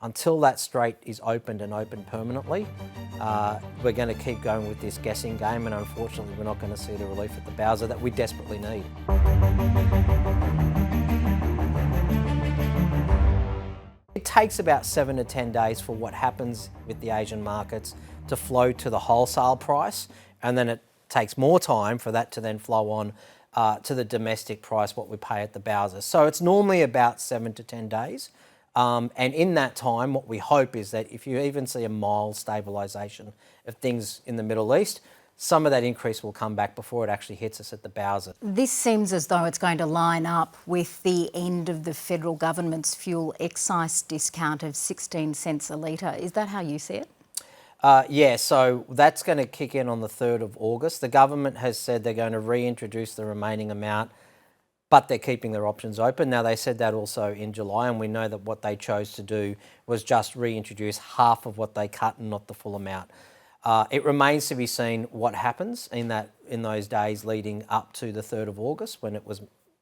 Until that strait is opened and opened permanently, we're going to keep going with this guessing game, and unfortunately we're not going to see the relief at the bowser that we desperately need. It takes about 7 to 10 days for what happens with the Asian markets to flow to the wholesale price, and then it takes more time for that to then flow on to the domestic price, what we pay at the bowser. So it's normally about 7 to 10 days. And in that time, what we hope is that if you even see a mild stabilisation of things in the Middle East, some of that increase will come back before it actually hits us at the bowser. This seems as though it's going to line up with the end of the federal government's fuel excise discount of 16 cents a litre. Is that how you see it? Yeah, so that's going to kick in on the 3rd of August. The government has said they're going to reintroduce the remaining amount, but they're keeping their options open. Now, they said that also in July, and we know that what they chose to do was just reintroduce half of what they cut and not the full amount. It remains to be seen what happens in those days leading up to the 3rd of August when it was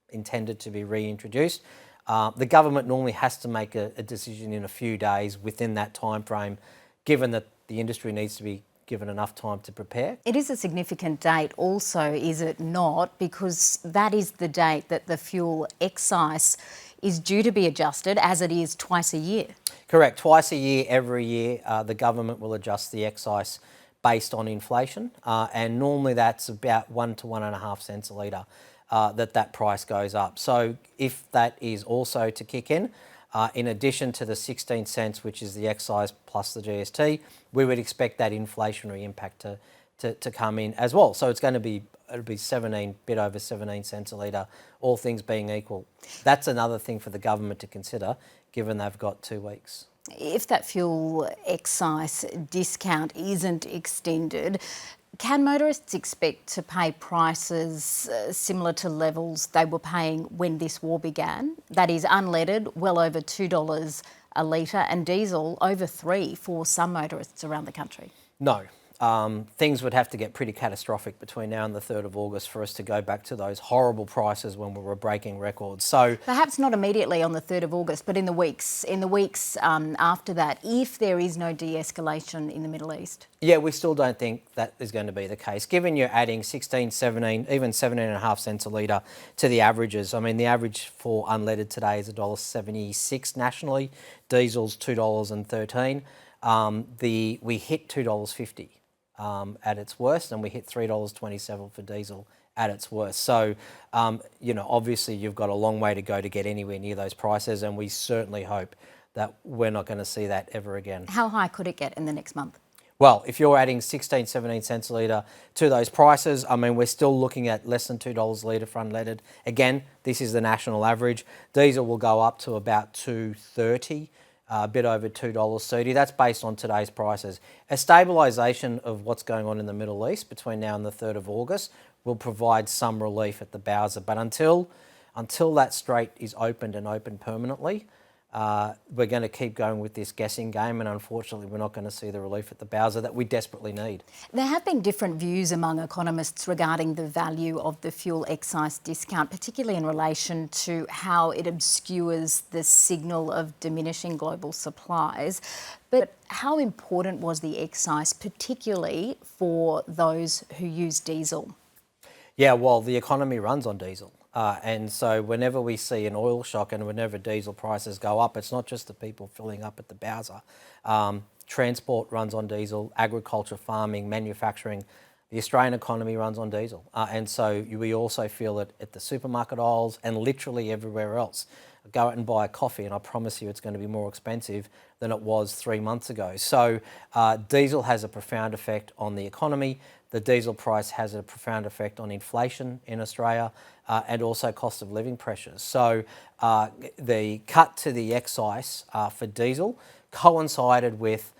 intended to be reintroduced. The government normally has to make a decision in a few days within that time frame, given that the industry needs to be given enough time to prepare. It is a significant date also, is it not? Because that is the date that the fuel excise is due to be adjusted, as it is twice a year. Correct. Twice a year, every year, the government will adjust the excise based on inflation, and normally that's about 1 to 1.5 cents a litre that price goes up. So if that is also to kick in addition to the 16 cents, which is the excise plus the GST, we would expect that inflationary impact to come in as well. So it'll be bit over 17 cents a litre, all things being equal. That's another thing for the government to consider, given they've got 2 weeks. If that fuel excise discount isn't extended, can motorists expect to pay prices similar to levels they were paying when this war began? That is, unleaded, well over $2 a litre, and diesel over $3 for some motorists around the country? No. Things would have to get pretty catastrophic between now and the 3rd of August for us to go back to those horrible prices when we were breaking records. So perhaps not immediately on the 3rd of August, but in the weeks after that, if there is no de-escalation in the Middle East. Yeah, we still don't think that is going to be the case, given you're adding 16, 17, even 17.5 cents a litre to the averages. I mean, the average for unleaded today is $1.76 nationally. Diesel's $2.13. We hit $2.50. At its worst, and we hit $3.27 for diesel at its worst. So, obviously you've got a long way to go to get anywhere near those prices, and we certainly hope that we're not going to see that ever again. How high could it get in the next month? Well, if you're adding 16, 17 cents a litre to those prices, I mean, we're still looking at less than $2 a litre for unleaded. Again, this is the national average. Diesel will go up to about $2.30. A bit over $2.30. That's based on today's prices. A stabilisation of what's going on in the Middle East between now and the 3rd of August will provide some relief at the bowser. But until that strait is opened and opened permanently, we're going to keep going with this guessing game, and unfortunately we're not going to see the relief at the bowser that we desperately need. There have been different views among economists regarding the value of the fuel excise discount, particularly in relation to how it obscures the signal of diminishing global supplies. But how important was the excise, particularly for those who use diesel? Yeah, well, the economy runs on diesel. And so whenever we see an oil shock and whenever diesel prices go up, it's not just the people filling up at the bowser. Transport runs on diesel, agriculture, farming, manufacturing. The Australian economy runs on diesel. And so we also feel it at the supermarket aisles and literally everywhere else. Go out and buy a coffee and I promise you it's going to be more expensive than it was 3 months ago. So diesel has a profound effect on the economy. The diesel price has a profound effect on inflation in Australia and also cost of living pressures. So the cut to the excise for diesel coincided with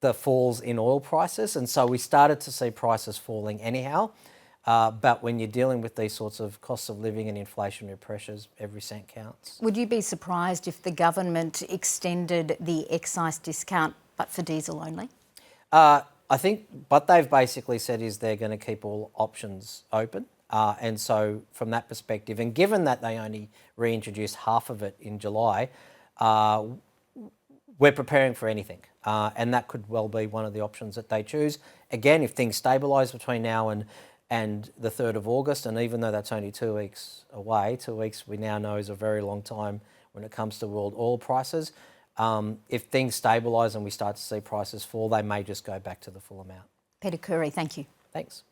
the falls in oil prices, and so we started to see prices falling anyhow. But when you're dealing with these sorts of cost of living and inflationary pressures, every cent counts. Would you be surprised if the government extended the excise discount but for diesel only? I think what they've basically said is they're going to keep all options open. And so from that perspective, and given that they only reintroduced half of it in July, we're preparing for anything, and that could well be one of the options that they choose. Again, if things stabilise between now and the 3rd of August, and even though that's only 2 weeks away, 2 weeks we now know is a very long time when it comes to world oil prices. If things stabilise and we start to see prices fall, they may just go back to the full amount. Peter Curry, thank you. Thanks.